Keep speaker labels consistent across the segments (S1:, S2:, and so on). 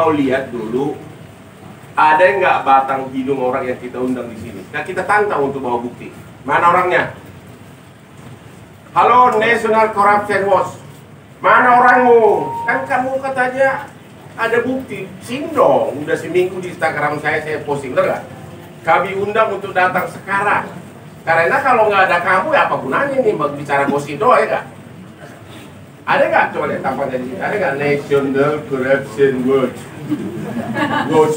S1: mau lihat dulu ada nggak batang hidung orang yang kita undang di sini. Nah, kita tantang untuk bawa bukti. Mana orangnya? Halo, National Corruption Watch. Mana orangmu? Kan kamu katanya ada bukti. Sini dong. Udah seminggu di Instagram saya posting, bener nggak? Kami undang untuk datang sekarang. Karena kalau nggak ada kamu, ya apa gunanya nih bicara gosip doang, ya nggak? Ada nggak? Coba lihat tampangnya di sini. Ada nggak National Corruption Watch? Watch.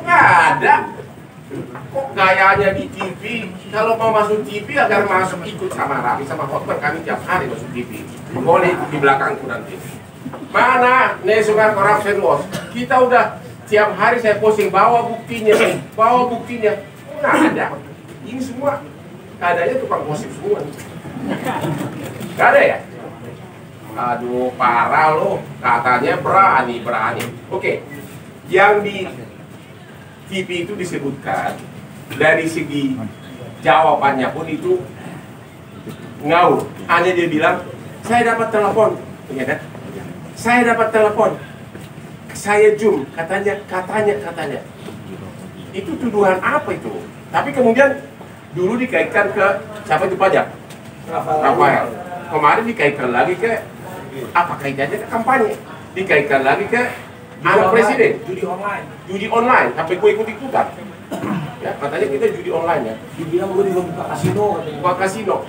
S1: Nggak ada. Kok gayanya di TV? Kalau mau masuk TV agar masuk ikut sama Raffi sama Hotman, kami tiap hari masuk TV. Boleh ikut di belakangku nanti. Mana National Corruption Watch? Kita udah tiap hari saya posting, bawa buktinya. Nggak ada. Ini semua keadaannya tukang gosip semua. Nggak ada ya? Aduh, parah loh. Katanya berani. Oke, yang di TV itu disebutkan dari segi jawabannya pun itu ngawur. Hanya dia bilang, saya dapat telepon, ya kan? Saya dapat telepon, saya zoom, katanya. Itu tuduhan apa itu? Tapi kemudian dulu dikaitkan ke siapa itu pajak? Rafael. Kemarin dikaitkan lagi ke apa kaitannya ke kampanye? Dikaitkan lagi ke anak presiden, judi online, sampai gue ikut-ikutan. Ya, katanya kita judi online ya.
S2: Dibilang gue juga buka kasino.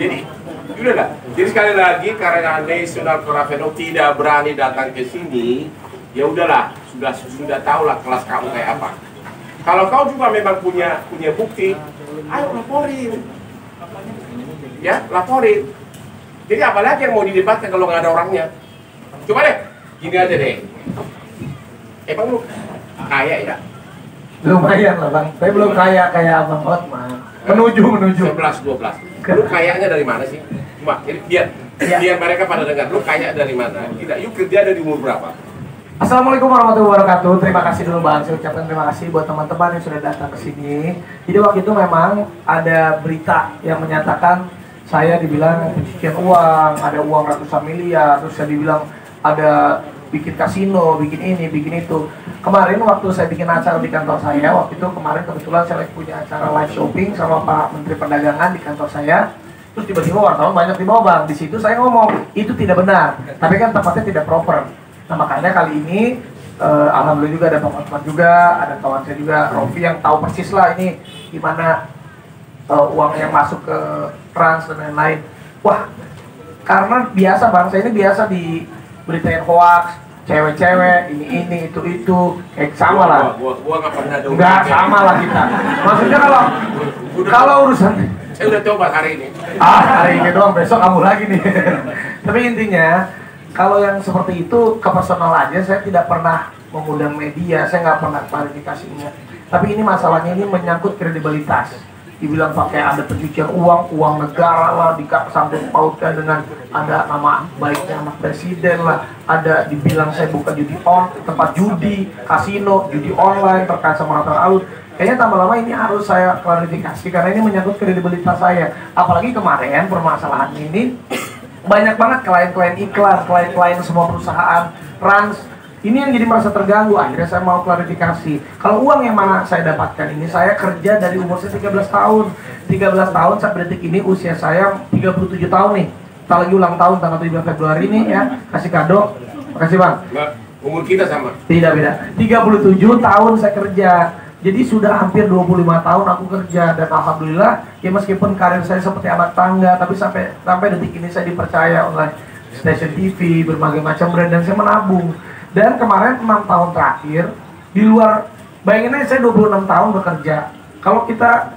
S1: Jadi, udah lah. Jadi sekali lagi karena National Corruption tidak berani datang ke sini, ya udahlah, sudah tahu lah kelas kamu kayak apa. Kalau kau juga memang punya bukti, ayo laporin. Ya, laporin. Jadi apalagi yang mau didebatkan kalau nggak ada orangnya? Coba deh, gini aja deh. Emang lu kaya ya?
S2: Lumayan lah bang, tapi belum kaya kayak Abang Hotman. Menuju
S1: 11-12. Lu kayaknya dari mana sih? Cuma biar mereka pada dengar, lu kaya dari mana? Tidak, yuk kerja dari umur berapa?
S2: Assalamualaikum warahmatullahi wabarakatuh. Terima kasih dulu bang, saya ucapkan terima kasih buat teman-teman yang sudah datang ke sini. Jadi waktu itu memang ada berita yang menyatakan saya dibilang pencucian uang, ada uang ratusan miliar, terus saya dibilang ada bikin kasino, bikin ini, bikin itu. Kemarin waktu saya bikin acara di kantor saya, waktu itu kemarin kebetulan saya lagi punya acara live shopping sama Pak Menteri Perdagangan di kantor saya. Terus tiba-tiba wartawan banyak di bawah bang. Di situ saya ngomong itu tidak benar, tapi kan tempatnya tidak proper. Nah makanya kali ini alhamdulillah juga ada Pak Hotman juga, ada kawan saya juga Rofi yang tahu persis lah ini gimana uang yang masuk ke trans dan lain-lain. Wah, karena biasa bang, saya ini biasa diberitain hoax, cewek-cewek, ini, itu, kayak sama lah.
S1: Gua nggak pernah dong.
S2: Nggak sama lah kita. Maksudnya kalau urusan,
S1: saya udah coba hari ini.
S2: Hari ini doang, besok kamu lagi nih. Tapi intinya, kalau yang seperti itu ke personal aja, saya tidak pernah mengundang media, saya nggak pernah klarifikasinya. Tapi ini masalahnya ini menyangkut kredibilitas. Dibilang pakai ada pencucian uang negara lah, disangkut pautkan dengan ada nama baiknya anak presiden lah, ada dibilang saya buka tempat judi, kasino, judi online terkait sama Ratna Alun. Kayaknya tambah lama ini harus saya klarifikasi karena ini menyangkut kredibilitas saya. Apalagi kemarin permasalahan ini banyak banget klien-klien iklan, klien-klien semua perusahaan trans. Ini yang jadi merasa terganggu, akhirnya saya mau klarifikasi. Kalau uang yang mana saya dapatkan ini, saya kerja dari umur saya 13 tahun. 13 tahun sampai detik ini usia saya 37 tahun nih. Kita lagi ulang tahun tanggal 17 Februari nih ya. Kasih kado. Makasih bang.
S1: Umur kita sama?
S2: Tidak beda. 37 tahun saya kerja. Jadi sudah hampir 25 tahun aku kerja. Dan alhamdulillah ya meskipun karir saya seperti anak tangga, tapi sampai detik ini saya dipercaya oleh stasiun TV, berbagai macam brand, dan saya menabung. Dan kemarin 6 tahun terakhir di luar, bayangin aja saya 26 tahun bekerja. Kalau kita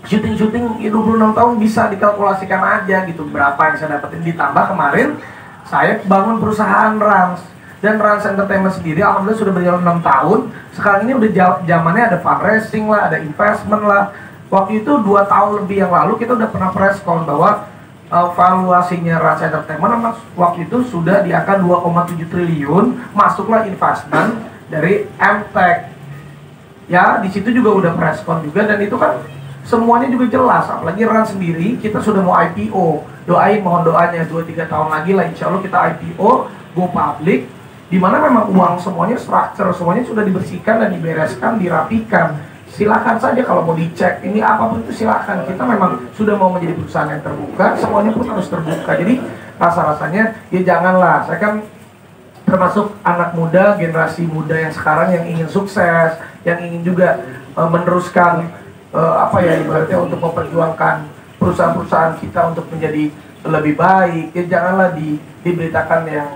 S2: syuting 26 tahun bisa dikalkulasikan aja gitu berapa yang saya dapetin. Ditambah kemarin saya bangun perusahaan Rans. Dan Rans Entertainment sendiri alhamdulillah sudah berjalan 6 tahun. Sekarang ini udah zamannya ada fundraising lah, ada investment lah. Waktu itu 2 tahun lebih yang lalu kita udah pernah press call bahwa valuasinya Rans Entertainment waktu itu sudah di angka 2,7 triliun, masuklah investment dari MTech. Ya, di situ juga udah preskon juga, dan itu kan semuanya juga jelas. Apalagi Rans sendiri kita sudah mau IPO. Doain, mohon doanya 2-3 tahun lagi lah insya Allah kita IPO, go public. Dimana memang uang semuanya structure, semuanya sudah dibersihkan dan dibereskan, dirapikan. Silakan saja kalau mau dicek, ini apapun itu silakan. Kita memang sudah mau menjadi perusahaan yang terbuka, semuanya pun harus terbuka. Jadi rasa-rasanya ya janganlah, saya kan termasuk anak muda, generasi muda yang sekarang yang ingin sukses, yang ingin juga meneruskan ibaratnya untuk memperjuangkan perusahaan-perusahaan kita untuk menjadi lebih baik. Ya janganlah diberitakan yang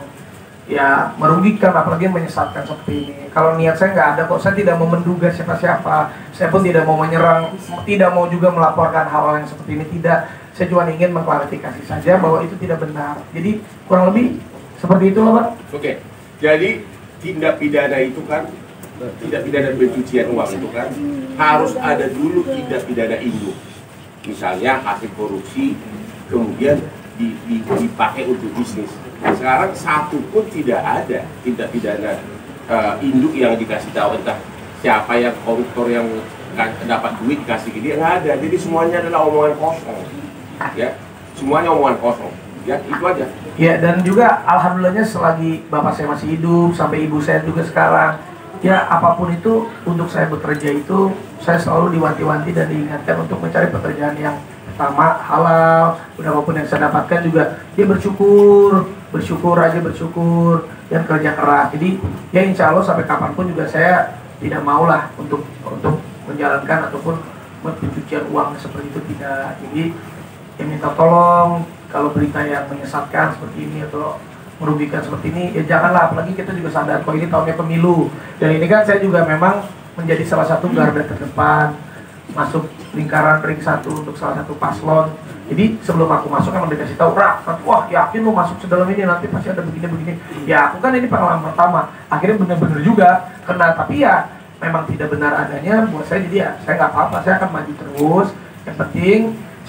S2: ya merugikan, apalagi menyesatkan seperti ini. Kalau niat saya nggak ada kok, saya tidak mau menduga siapa-siapa, saya pun tidak mau menyerang, tidak mau juga melaporkan hal-hal yang seperti ini, tidak. Saya cuma ingin mengklarifikasi saja bahwa itu tidak benar. Jadi kurang lebih seperti itu loh, Pak.
S1: Oke, jadi tindak pidana itu kan, tindak pidana pencucian uang itu kan harus ada dulu tindak pidana induk. Misalnya hasil korupsi, kemudian dipakai untuk bisnis. Sekarang satu pun tidak ada tindak pidana induk yang dikasih tahu entah siapa yang koruptor yang dapat duit dikasih dia, nggak ada. Jadi semuanya adalah omongan kosong, ya, semuanya omongan kosong, ya, itu aja.
S2: Ya, dan juga alhamdulillahnya selagi bapak saya masih hidup sampai ibu saya juga sekarang, ya apapun itu untuk saya bekerja itu saya selalu diwanti-wanti dan diingatkan untuk mencari pekerjaan yang pertama halal, apapun yang saya dapatkan juga dia bersyukur dan kerja keras. Jadi ya insya Allah sampai kapanpun juga saya tidak maulah untuk menjalankan ataupun pencucian uang seperti itu, tidak. Jadi ya minta tolong kalau berita yang menyesatkan seperti ini atau merugikan seperti ini ya janganlah, apalagi kita juga sadar kok ini tahunnya pemilu dan ini kan saya juga memang menjadi salah satu garda terdepan masuk lingkaran ring 1 untuk salah satu paslon. Jadi sebelum aku masuk emang dikasih tahu, wah yakin lu masuk sedalam ini nanti pasti ada begini-begini. Ya aku kan ini pengalaman pertama, akhirnya bener-bener juga kena, tapi ya memang tidak benar adanya buat saya. Jadi ya saya nggak apa-apa, saya akan maju terus. Yang penting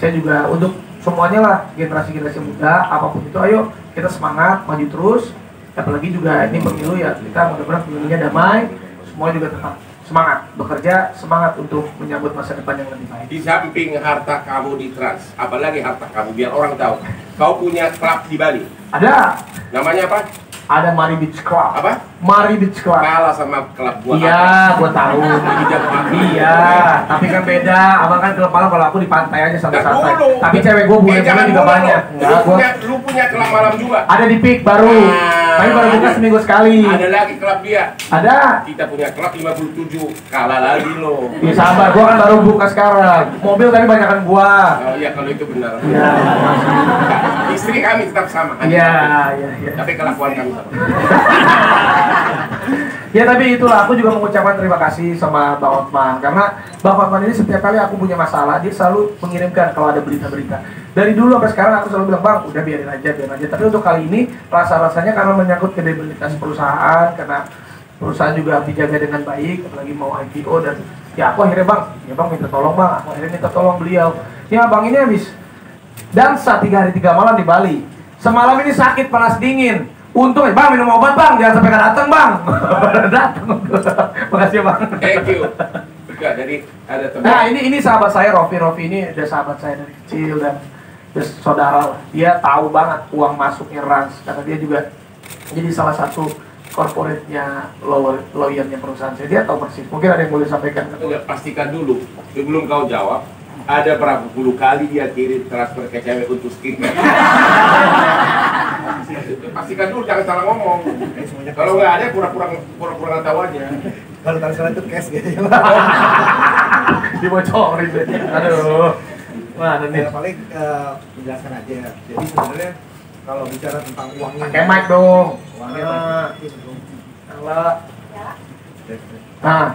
S2: saya juga untuk semuanya lah, generasi-generasi muda apapun itu, ayo kita semangat maju terus. Apalagi juga ini pemilu ya, kita mudah-mudahan pemilunya damai, semua juga tetap semangat bekerja, semangat untuk menyambut masa depan yang lebih baik.
S1: Di samping harta kamu di Trans, apalagi harta kamu biar orang tahu, kau punya klub di Bali.
S2: Ada.
S1: Namanya apa?
S2: Ada Mari Beach Club.
S1: Apa?
S2: Mari Beach Club.
S1: Kalah sama klub gua.
S2: Iya, gua tahu. Iya, tapi kan beda. Abang kan klub malam, kalau aku di pantai aja santai-santai. Tapi cewek gua bule-bule juga banyak.
S1: Lu punya klub malam juga?
S2: Ada di Peak baru. Tapi baru buka seminggu sekali.
S1: Ada lagi klub dia?
S2: Ada.
S1: Kita punya klub 57, kalah lagi lo.
S2: Ya sabar, gua kan baru buka sekarang. Mobil tadi banyakan gua.
S1: Oh iya, kalau itu benar.
S2: Iya.
S1: Istri kami tetap sama.
S2: Iya.
S1: Tapi kelakuan kami sama.
S2: Ya tapi itulah, aku juga mengucapkan terima kasih sama Bang Hotman, karena Bang Hotman ini setiap kali aku punya masalah dia selalu mengirimkan kalau ada berita-berita. Dari dulu sampai sekarang aku selalu bilang, Bang udah biarin aja. Tapi untuk kali ini rasa-rasanya karena menyangkut kredibilitas perusahaan, karena perusahaan juga dijaga dengan baik, apalagi mau IPO, dan ya aku akhirnya Bang minta tolong Bang, aku akhirnya minta tolong beliau. Ya Bang ini habis dansa 3 hari 3 malam di Bali. Semalam ini sakit panas dingin. Untung Bang minum obat Bang, jangan sampai datang Bang. Datang. Makasih Bang.
S1: Thank you. Juga dari ada teman.
S2: Nah ini sahabat saya Rofi ini udah sahabat saya dari kecil dan saudara. Dia tahu banget uang masuknya Rans, karena dia juga jadi salah satu corporate-nya lawyernya perusahaan saya. Dia tahu persis. Mungkin ada yang boleh sampaikan.
S1: Pastikan dulu sebelum kau jawab. Ada berapa puluh kali dia kirim transfer ke cewek untuk skincare. Pastikan dulu, jangan salah ngomong. Kalau nggak ada, pura-pura nggak tahu aja.
S3: Kalau transfer itu cash gitu.
S2: Dibocorin deh. Aduh. Mana nih?
S3: Paling menjelaskan aja. Jadi sebenarnya kalau bicara tentang uangnya.
S2: Pakai mic dong.
S3: Uangnya.
S2: Nah,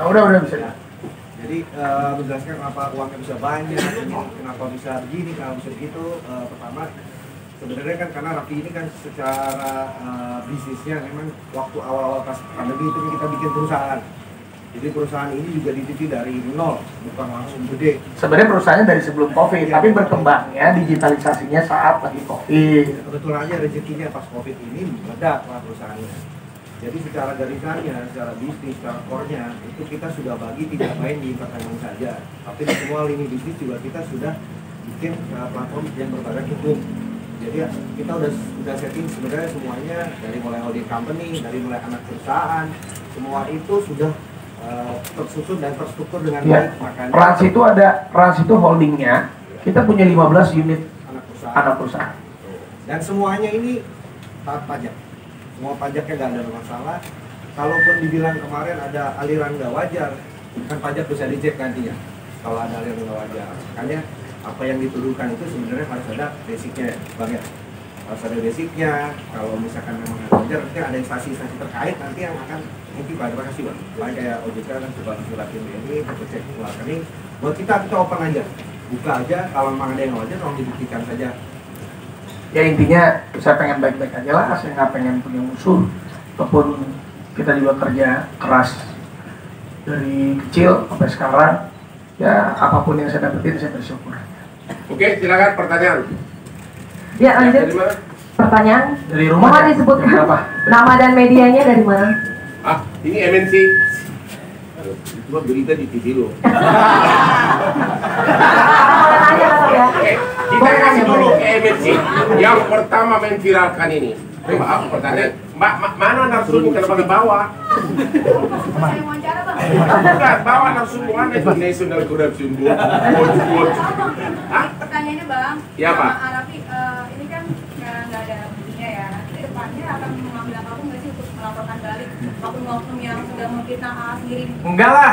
S2: udah bisa.
S3: Jadi menjelaskan kenapa uangnya bisa banyak, kenapa bisa begini, kenapa bisa begitu. Pertama, sebenarnya kan karena Raffi ini kan secara bisnisnya memang waktu awal-awal pas pandemi itu kita bikin perusahaan. Jadi perusahaan ini juga didirikan dari nol, bukan langsung gede.
S2: Sebenarnya perusahaannya dari sebelum COVID, tapi berkembangnya digitalisasinya saat lagi COVID.
S3: Kebetulan aja rezekinya pas COVID ini meledak lah perusahaannya. Jadi secara garisannya, secara bisnis, secara core-nya itu kita sudah bagi tidak main di entertainment saja, tapi di semua lini bisnis juga kita sudah bikin platform yang berbadan hukum. Jadi ya, kita udah setting sebenarnya semuanya dari mulai holding company, dari mulai anak perusahaan, semua itu sudah tersusun dan terstruktur dengan baik. Makanya
S2: Rans itu holdingnya, kita punya 15 unit anak perusahaan.
S3: Dan semuanya ini taat pajak. Semua pajaknya nggak ada masalah. Kalaupun dibilang kemarin ada aliran nggak wajar, kan pajak bisa dicek nantinya. Kalau ada aliran nggak wajar, makanya apa yang dituduhkan itu sebenarnya harus ada basicnya, Bang ya. Harus ada basicnya. Kalau misalkan memang nggak wajar, nanti ada instansi-instansi terkait nanti yang akan mungkin terima kasih Bang. Lain kayak OJK kan coba ngelakuin ini, kita cek rekening. Buat kita open aja, buka aja. Kalau memang ada yang nggak wajar, tolong dibuktikan saja.
S2: Ya intinya saya pengen baik-baik aja lah, saya nggak pengen punya musuh. Walaupun kita juga kerja keras dari kecil sampai sekarang, ya apapun yang saya dapetin saya bersyukur.
S1: Oke, silakan pertanyaan.
S4: Ya lanjut.
S1: Dari mana?
S4: Pertanyaan.
S2: Dari rumah.
S4: Mohon
S2: Ya?
S4: disebutkan
S2: Berapa?
S4: nama dan medianya dari mana?
S1: Ah, ini MNC. Itu mah berita di TV lo.
S4: Boleh nanya atau ya?
S1: Kita kasih dulu ke MNC. Yang pertama memviralkan ini. Coba aku pertanyaan. Mbak, mana narsumu kenapa ke bawah?
S5: Saya wawancara bang.
S1: Bukan, bawa narsumu mana itu National Corruption Board. Hah?
S5: Pertanyaannya bang.
S1: Ya, Pak.
S5: Sama Arafi, ini kan nggak ada buktinya ya. Nanti ke depannya akan mengambil apapun nggak sih untuk melaporkan balik oknum-oknum yang sudah memfitnah sendiri?
S2: Enggak lah,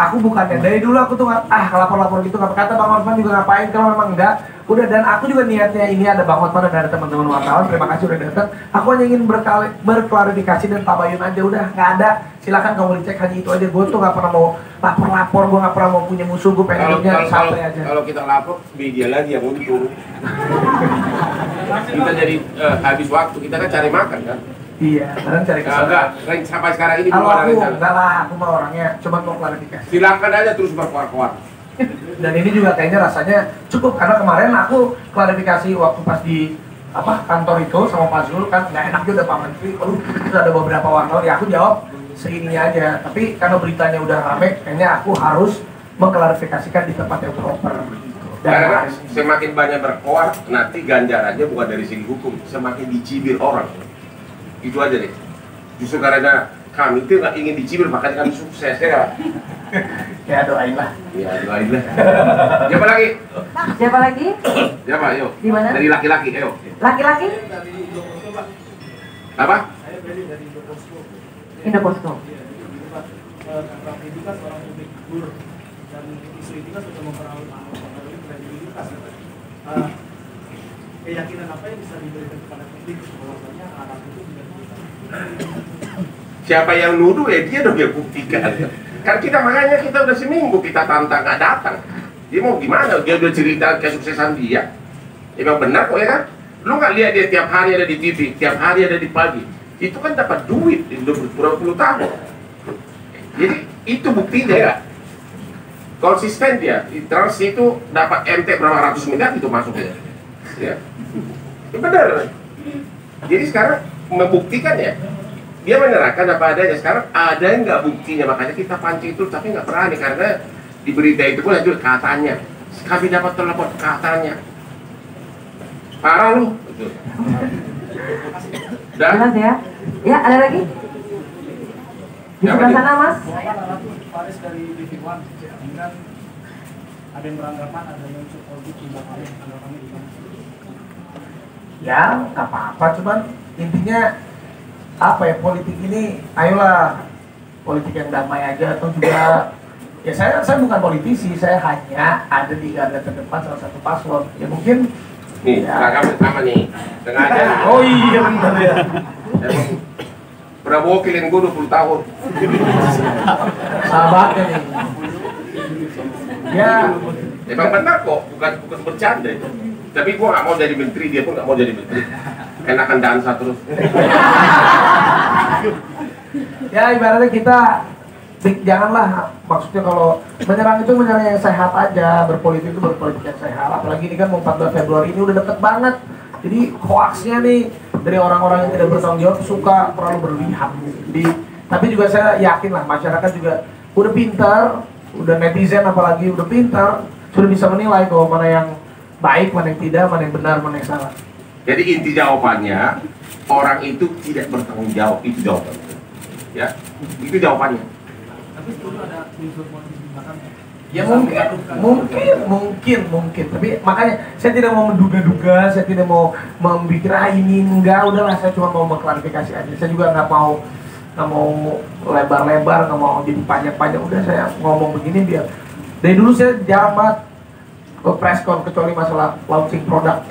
S2: aku bukannya dari dulu aku tuh lapor-lapor gitu nggak. Kata Bang Hotman juga ngapain kalau memang enggak. Udah, dan aku juga niatnya ini ada Bang Hotman dan ada teman-teman wartawan, terima kasih udah datang. Aku hanya ingin berklarifikasi dan tabayun aja, udah nggak ada. Silakan kamu dicek, hanya itu aja. Gue tuh nggak pernah mau lapor-lapor, gue nggak pernah mau punya musuh, gue pengen hidupnya santai aja.
S1: Kalau kita lapor, media lagi yang untung. Kita jadi habis waktu, kita kan cari makan kan.
S2: Iya, kadang cari kesalahan.
S1: Enggak, sampai sekarang ini
S2: Kalau
S1: belum ada
S2: aku
S1: rencana.
S2: enggak lah, aku mah orangnya cuma mau klarifikasi.
S1: Silakan aja terus berkuar-kuar.
S2: Dan ini juga kayaknya rasanya cukup, karena kemarin aku klarifikasi waktu pas di kantor itu sama Pak Zul, kan nggak enak juga Pak Menteri. Terus ada beberapa wartawan, ya aku jawab segininya aja. Tapi karena beritanya udah rame, kayaknya aku harus mengklarifikasikan di tempat yang proper.
S1: Karena semakin banyak berkoar, nanti ganjarannya bukan dari segi hukum, semakin dicibir orang. Itu aja deh. Justru karena kami itu nggak ingin dicibir, makanya kami sukses ya.
S2: Ya doain lah.
S1: Ya doain lah. Siapa lagi?
S4: Siapa lagi?
S1: Siapa? Ayo.
S4: Di mana?
S1: Dari laki-laki, ayo.
S4: Laki-laki?
S1: Apa?
S4: Indoposto.
S6: Itu kan seorang publik figur dan isu ini kan sudah mempengaruhi kredibilitas. Keyakinan apa yang bisa diberikan kepada publik bahwasanya anak itu tidak bisa.
S1: Siapa yang nuduh ya dia dong yang buktikan. Kan kita makanya kita udah seminggu kita tantang nggak datang. Dia mau gimana? Dia udah cerita kesuksesan dia. Emang benar kok ya kan? Lu nggak lihat dia tiap hari ada di TV, tiap hari ada di pagi. Itu kan dapat duit udah berpuluh-puluh tahun. Jadi itu buktinya ya. Konsisten dia. Trans itu dapat MT berapa ratus miliar itu masuknya. Ya. Itu benar. Jadi sekarang membuktikan ya. Dia menerangkan apa adanya. Sekarang ada yang nggak buktinya, makanya kita pancing terus tapi nggak berani karena di berita itu pun ada katanya. Kami dapat telepon katanya. Parah lu. Betul. Dan
S4: Jelas ya? Ya, ada lagi? Di sebelah sana, Mas.
S6: Saya Faris dari TV1 dengan ada yang beranggapan ada yang unsur politik di belakangnya, anggapannya di mana?
S2: Ya nggak apa-apa, cuman intinya apa ya, politik ini ayolah politik yang damai aja. Atau juga ya saya bukan politisi, saya hanya ada di garda terdepan salah satu paslon. Ya mungkin
S1: nih, seragam pertama nih. Sengaja.
S2: oh iya benar ya.
S1: Emang Prabowo kilin gue 20 tahun.
S2: Sahabatnya nih. Ya
S1: Emang benar kok, bukan bercanda itu. Tapi gue nggak mau jadi menteri, dia pun nggak mau jadi menteri. Enakan dansa terus.
S2: ya ibaratnya kita janganlah, maksudnya kalau menyerang itu menyerang yang sehat aja, berpolitik itu berpolitik yang sehat. Apalagi ini kan mau 14 Februari ini udah deket banget. Jadi hoaxnya nih dari orang-orang yang tidak bertanggung jawab suka terlalu berlebihan. Tapi juga saya yakin lah masyarakat juga udah pintar, udah netizen apalagi udah pintar, sudah bisa menilai bahwa mana yang baik, mana yang tidak, mana yang benar, mana yang salah.
S1: Jadi inti jawabannya, orang itu tidak bertanggung jawab, itu jawabannya. Ya, itu jawabannya.
S6: Tapi setuju ada unsur politik di belakangnya.
S2: Ya mungkin, tapi makanya saya tidak mau menduga-duga, saya tidak mau memikir ini enggak, udahlah saya cuma mau mengklarifikasi aja. Saya juga nggak mau lebar-lebar, nggak mau jadi panjang-panjang. Udah saya ngomong begini biar dari dulu saya jarang banget ke press con kecuali masalah launching produk.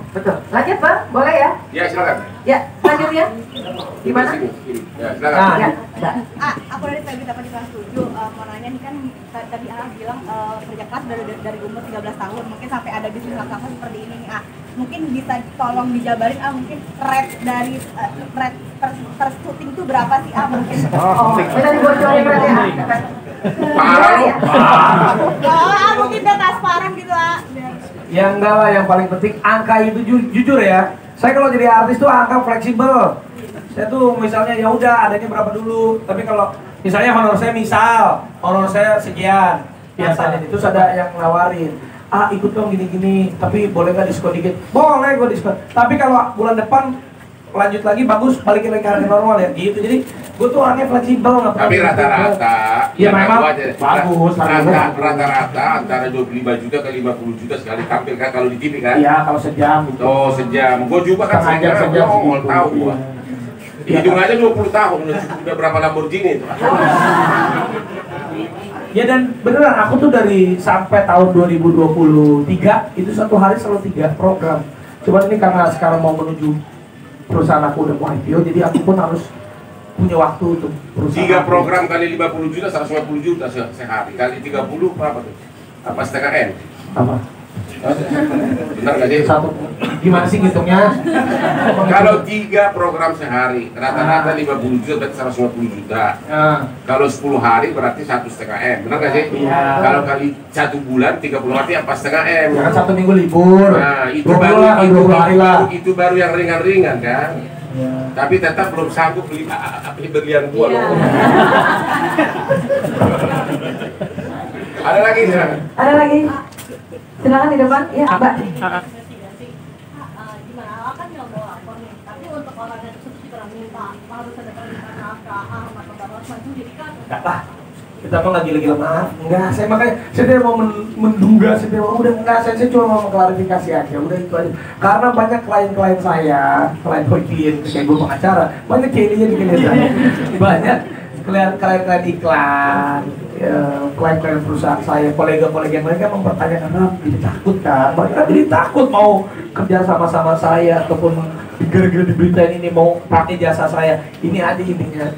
S4: Betul. Lanjut Pak, boleh ya?
S1: Ya silakan.
S4: Ya, selanjutnya. Gimana?
S1: Sini. Ya silakan.
S2: Nah,
S4: Ya, ada.
S5: Aku dari tadi dapat di kelas 7 mau nanya nih kan tadi bilang kerja keras dari umur 13 tahun mungkin sampai ada bisnis raksasa seperti ini nih. Mungkin bisa tolong dijabarin mungkin rate dari rate per syuting itu berapa sih mungkin?
S4: Oh, kita dibocorin berarti ya.
S1: Parah lu.
S5: Mungkin udah transparan gitu
S2: ya enggak lah, yang paling penting angka itu jujur ya. Saya kalau jadi artis tuh angka fleksibel. Saya tuh misalnya ya udah adanya berapa dulu. Tapi kalau misalnya honor saya sekian, biasanya itu ada yang nawarin. Ikut dong gini-gini, tapi boleh nggak diskon dikit? Boleh gue diskon. Tapi kalau bulan depan lanjut lagi bagus, balikin lagi ke harga normal ya gitu. Jadi gue tuh orangnya fleksibel.
S1: Tapi rata-rata
S2: ya memang bagus.
S1: Rata-rata antara 25 juta ke 50 juta sekali tampil kan kalau di TV kan?
S2: Iya, kalau sejam gitu.
S1: Oh sejam. Gue juga kan
S2: sejam
S1: mau tahu gua. Hitung aja 20 tahun udah berapa Lamborghini itu.
S2: Ya dan beneran aku tuh dari sampai tahun 2023 itu satu hari selalu 3 program. Cuman ini karena sekarang mau menuju perusahaan aku udah mau IPO, jadi aku pun harus punya waktu untuk perusahaan.
S1: 3 program kali 50 juta 150 juta sehari kali 30 berapa tuh? Apa setengah M?
S2: Apa?
S1: Benar nggak sih?
S2: Satu. Gimana sih ngitungnya?
S1: Kalau 3 program sehari rata-rata 50 juta berarti 150 juta. Kalau 10 hari berarti 1,5 M. Benar nggak sih?
S2: Iya.
S1: Kalau kali 1 bulan 30 hari apa setengah M?
S2: Jangan 1 minggu libur.
S1: Nah itu
S2: 20
S1: baru
S2: lah, 20 hari lah.
S1: itu baru yang ringan-ringan kan.
S2: Ya.
S1: Tapi tetap belum sanggup beli berlian gua loh. Ada lagi silakan.
S4: Ada lagi? Silakan di depan. Ya, Mbak.
S5: Gimana kan nggak mau lapor nih, tapi untuk orang yang sudah minta harus ada permintaan nafkah atau balas maju jadi kan
S2: Enggak lah. Kita mah nggak gila-gila maaf. Enggak, saya makanya saya tidak mau menduga, saya tidak mau udah enggak, saya cuma mau mengklarifikasi aja, udah itu aja. Karena banyak klien-klien saya, klien kayak gue pengacara, banyak kliennya di klien saya. Banyak klien-klien iklan, ya, klien-klien perusahaan saya, kolega-kolega yang mereka mempertanyakan, jadi takut kan? Mereka jadi takut mau kerja sama-sama saya ataupun gara-gara diberitain ini mau pakai jasa saya. Ini ada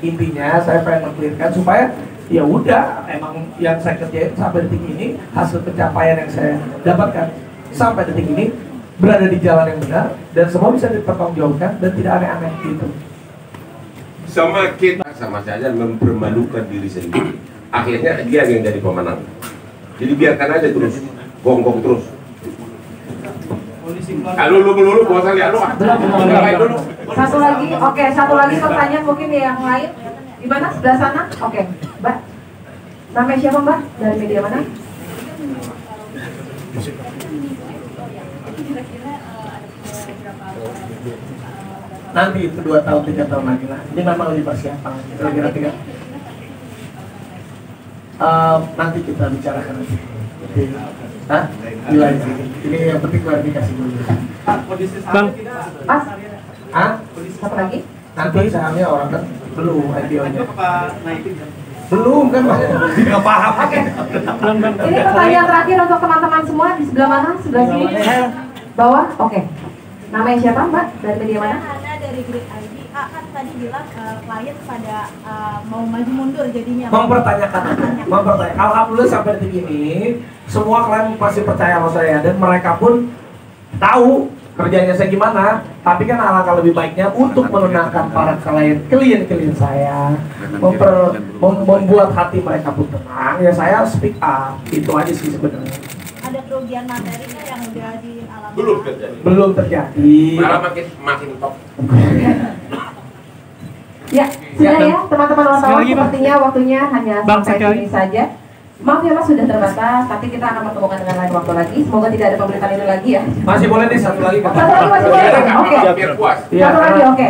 S2: intinya saya pengen mengklirkan supaya ya udah, emang yang saya kerjain sampai detik ini hasil pencapaian yang saya dapatkan sampai detik ini berada di jalan yang benar dan semua bisa dipertanggungjawabkan dan tidak aneh-aneh gitu.
S1: Sama kita sama saja mempermalukan diri sendiri. Akhirnya dia yang jadi pemenang. Jadi biarkan aja terus, gonggong terus. Lu bosan lihat lu. Dulu.
S4: Satu lagi, oke, satu lagi pertanyaan mungkin yang lain. Di mana? Sebelah sana? Oke, Mbak. Namanya siapa Mbak? Dari media mana?
S2: Nanti itu 2 tahun 3 tahun lagi lah. Ini memang lebih persiapan. Kira-kira nanti kita bicarakan nanti. Hah? Gila ini yang penting klarifikasi dulu.
S6: Bang,
S4: Mas?
S2: Hah?
S4: Satu lagi?
S2: Nanti sahamnya orang kan belum IPO-nya.
S6: naikin ya?
S2: Belum kan nggak paham.
S4: Oke. Ini pertanyaan terakhir untuk teman-teman semua di sebelah mana? Sebelah sini? Bawah? Oke. Namanya siapa Mbak? Dari media mana?
S5: Ana dari Grid ID. Kan tadi bilang klien pada mau maju mundur jadinya.
S2: Mempertanyakan. Alhamdulillah sampai detik ini semua klien masih percaya sama saya dan mereka pun tahu kerjanya saya gimana. Tapi kan alangkah lebih baiknya untuk menenangkan para klien saya, membuat hati mereka pun tenang. Ya saya speak up, itu aja sih sebenarnya.
S5: Ada kerugian materi yang udah dialami?
S2: Belum terjadi.
S1: Malah makin top.
S4: Ya, sudah ya teman-teman wartawan, sepertinya waktunya hanya
S6: Bang,
S4: sampai
S6: sekali.
S4: sini saja. Maaf ya Mas, sudah terbatas, tapi kita akan pertemukan dengan lain waktu lagi. Semoga tidak ada pemerintahan itu lagi ya.
S2: Masih boleh nih satu lagi Pak.
S4: Satu lagi masih boleh. Oke.
S1: Biar puas.
S4: Satu lagi, oke.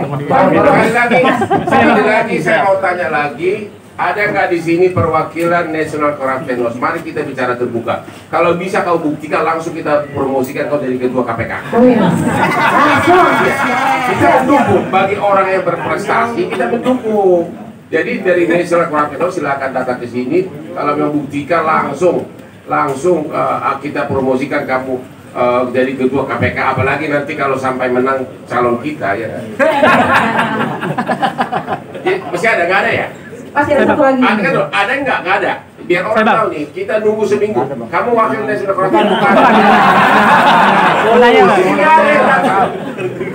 S1: Sekali lagi saya mau tanya lagi, ada nggak di sini perwakilan National Corruption Watch? Mari kita bicara terbuka. Kalau bisa kau buktikan, langsung kita promosikan kau jadi ketua KPK.
S4: Oh iya. Langsung.
S1: Kita mendukung bagi orang yang berprestasi, kita mendukung. Jadi dari National Corruption Watch silakan datang ke sini. Kalau mau buktikan langsung kita promosikan kamu jadi ketua KPK. Apalagi nanti kalau sampai menang calon kita ya. Jadi, masih ada nggak ada ya?
S4: Masih ada satu lagi.
S1: Ada nggak? Nggak ada. Biar orang tahu nih, kita nunggu seminggu. Kamu wakil National Corruption bukan?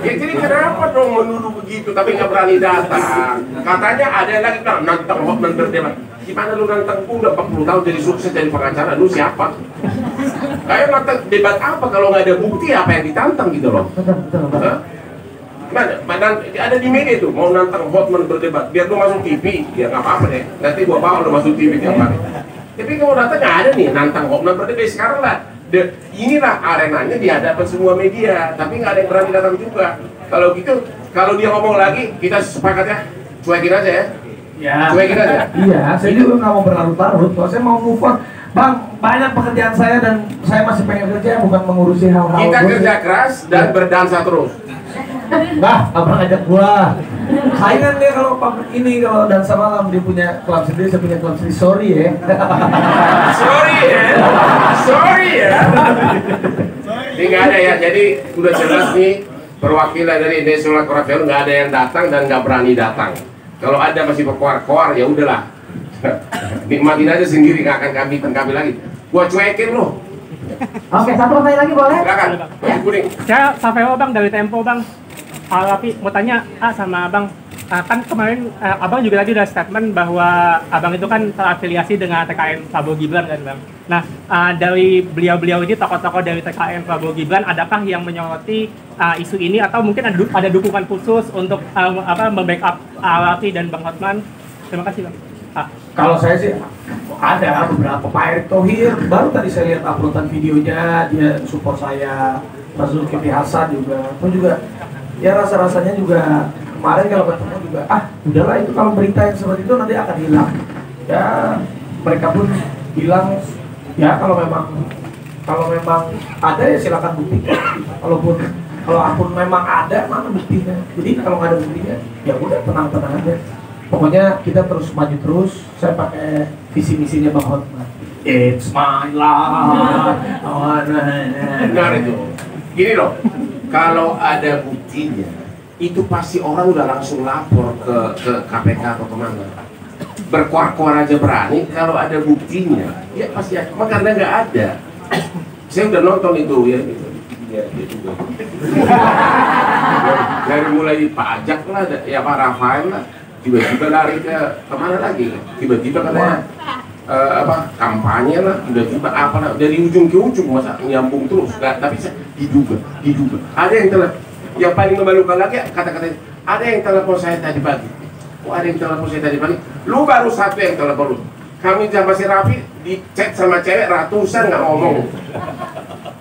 S1: Ya, jadi kenapa dong menuduh begitu tapi nggak berani datang? Katanya ada yang lagi bilang nantang Hotman berdebat. Gimana lu nantang? Udah 40 tahun jadi sukses jadi pengacara, lu siapa? Kayak nantang debat apa kalau nggak ada bukti apa yang ditantang gitu loh? Mana ada di media tuh mau nantang Hotman berdebat biar lu masuk TV ya nggak apa-apa deh, nanti gua bawa lu masuk TV tiap hari. Tapi kalau datang nggak ada nih nantang Hotman berdebat sekarang lah. Inilah arenanya di hadapan semua media, tapi nggak ada yang berani datang juga. Kalau gitu, kalau dia ngomong lagi kita sepakat ya, cuekin aja ya.
S2: Ya.
S1: Cuekin aja.
S2: Iya, saya juga nggak mau berlarut-larut. Kalau saya mau move on, Bang, banyak pekerjaan saya dan saya masih pengen kerja, bukan mengurusi hal-hal.
S1: Kita kerja keras dan berdansa terus.
S2: Bah, abang ajak gua. Saingan dia kalau ini kalau dansa malam dia punya klub sendiri, saya punya klub sendiri. Sorry ya.
S1: Sorry ya. Ini nggak ada ya. Jadi udah jelas nih perwakilan dari National Corruption nggak ada yang datang dan nggak berani datang. Kalau ada masih berkoar-koar ya udahlah. Nikmatin aja sendiri, nggak akan kami lagi. Gua cuekin loh.
S4: Oke, satu pertanyaan lagi boleh?
S1: Silakan. Baju kuning.
S7: Saya Saveo Bang dari Tempo Bang. Tapi mau tanya sama Abang, kan kemarin Abang juga tadi udah statement bahwa Abang itu kan terafiliasi dengan TKN Prabowo Gibran kan Bang. Nah dari beliau-beliau ini tokoh-tokoh dari TKN Prabowo Gibran, adakah yang menyoroti isu ini atau mungkin ada dukungan khusus untuk membackup Rafi dan Bang Hotman? Terima kasih Bang.
S2: Kalau saya sih ada beberapa, Pak Erick Thohir baru tadi saya lihat uploadan videonya, dia support saya. Mas Zulkifli Hasan juga, pun juga ya rasa-rasanya juga kemarin kalau ketemu juga udahlah itu kalau berita yang seperti itu nanti akan hilang. Ya mereka pun bilang ya kalau memang ada ya silakan buktikan. Kalau akun memang ada, mana buktinya? Jadi kalau nggak ada buktinya ya udah tenang-tenang aja. Pokoknya kita terus maju terus. Saya pakai visi misinya Bang Hotman. It's my life.
S1: Benar itu. Gini loh, kalau ada buktinya, itu pasti orang udah langsung lapor ke KPK atau kemana. Berkuar-kuar aja berani, kalau ada buktinya, ya pasti ada. Karena nggak ada. Saya udah nonton itu ya. Ya juga. Dari mulai pajak lah, ya Pak Rafael lah, tiba-tiba lari ke kemana lagi? Tiba-tiba katanya kampanye lah, tiba-tiba apa lah, dari ujung ke ujung masa nyambung terus. Nggak, tapi diduga. Ada yang yang paling memalukan lagi kata-kata ada yang telepon saya tadi pagi. Ada yang telepon saya tadi pagi. Lu baru satu yang telepon lu. Kami sama si Rafi di chat sama cewek ratusan nggak ngomong.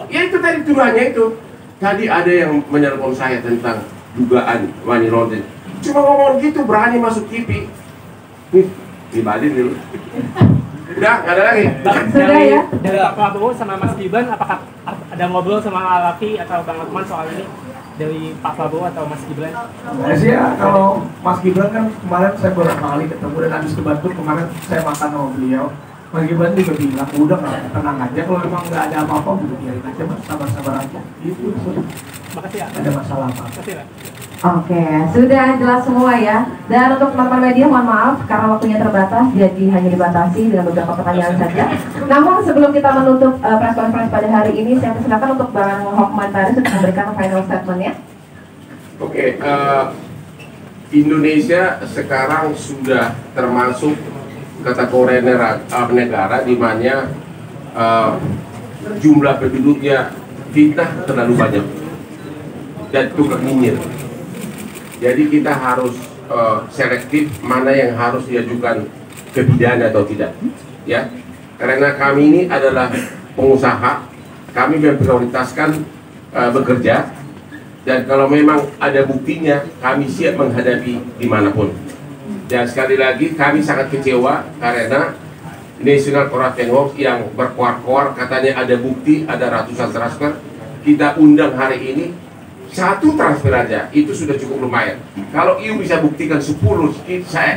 S1: Ya itu tadi tuduhannya itu. Tadi ada yang menelpon saya tentang dugaan money laundering. Cuma ngomong gitu berani masuk TV. Dibalik dulu. Udah, nggak ada lagi.
S4: Sudah ya.
S7: Dari Pak Prabowo sama Mas Gibran, apakah ada ngobrol sama Rafi atau Bang Hotman soal ini? Dari Pak Prabowo atau Mas Gibran?
S2: Nah sih ya, kalau Mas Gibran kan kemarin saya beberapa kali ketemu dan habis debat pun kemarin saya makan sama beliau. Mas Gibran juga bilang, udah nggak tenang aja, kalau memang nggak ada apa-apa, udah biarin aja Mas, sabar-sabar aja. Gitu.
S7: Makasih ya.
S2: Nggak ada masalah apa.
S7: Makasih ya.
S4: Oke, sudah jelas semua ya. Dan untuk teman-teman media mohon maaf karena waktunya terbatas, jadi hanya dibatasi dengan beberapa pertanyaan saja. Namun sebelum kita menutup press conference pada hari ini, saya persilakan untuk Bang Hotman Paris untuk memberikan final statement-nya.
S1: Oke, Indonesia sekarang sudah termasuk kategori negara di mana jumlah penduduknya fitnah terlalu banyak dan tukang nyinyir. Jadi kita harus selektif mana yang harus diajukan ke pidana atau tidak, ya. Karena kami ini adalah pengusaha, kami memprioritaskan bekerja, dan kalau memang ada buktinya, kami siap menghadapi dimanapun. Dan sekali lagi, kami sangat kecewa karena National Corruption Watch yang berkoar-koar katanya ada bukti, ada ratusan transfer. Kita undang hari ini, 1 transfer aja, itu sudah cukup lumayan. Kalau IU bisa buktikan 10,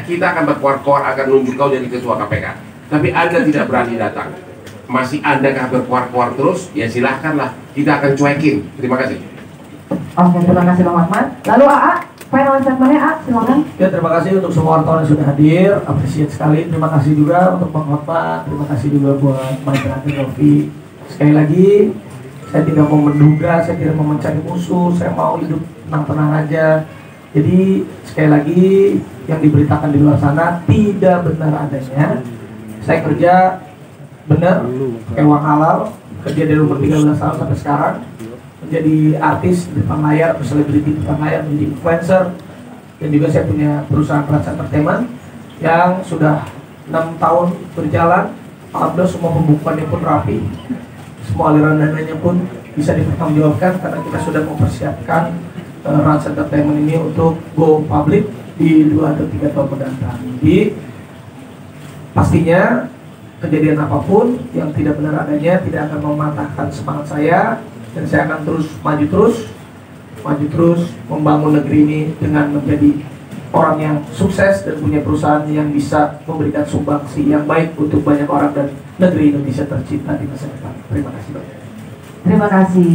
S1: kita akan berkoar-koar akan nunjuk kau jadi ketua KPK. Tapi Anda tidak berani datang. Masih Anda kah berkoar-koar terus, ya silahkanlah, kita akan cuekin. Terima kasih.
S4: Oke, terima kasih Bang Hotman. Lalu AA, final statementnya A, silakan.
S2: Ya, terima kasih untuk semua wartawan yang sudah hadir, appreciate sekali. Terima kasih juga untuk Bang Hotman, terima kasih juga buat Mike Rofi. Sekali lagi, saya tidak mau menduga, saya tidak mau mencari musuh, saya mau hidup tenang-tenang aja. Jadi sekali lagi, yang diberitakan di luar sana tidak benar adanya. Saya kerja benar, kayak uang halal, kerja dari umur 13 tahun sampai sekarang, menjadi artis di depan layar, selebriti di depan layar, menjadi influencer, dan juga saya punya perusahaan Prats Entertainment yang sudah 6 tahun berjalan. Alhamdulillah semua pembukuannya pun rapi, semua aliran dananya pun bisa dipertanggungjawabkan karena kita sudah mempersiapkan Prats Entertainment ini untuk go public di 2 atau 3 tahun mendatang. Jadi pastinya kejadian apapun yang tidak benar adanya tidak akan mematahkan semangat saya, dan saya akan terus maju terus membangun negeri ini dengan menjadi orang yang sukses dan punya perusahaan yang bisa memberikan sumbangsi yang baik untuk banyak orang dan negeri Indonesia tercinta di masa depan. Terima kasih banyak.
S4: Terima kasih.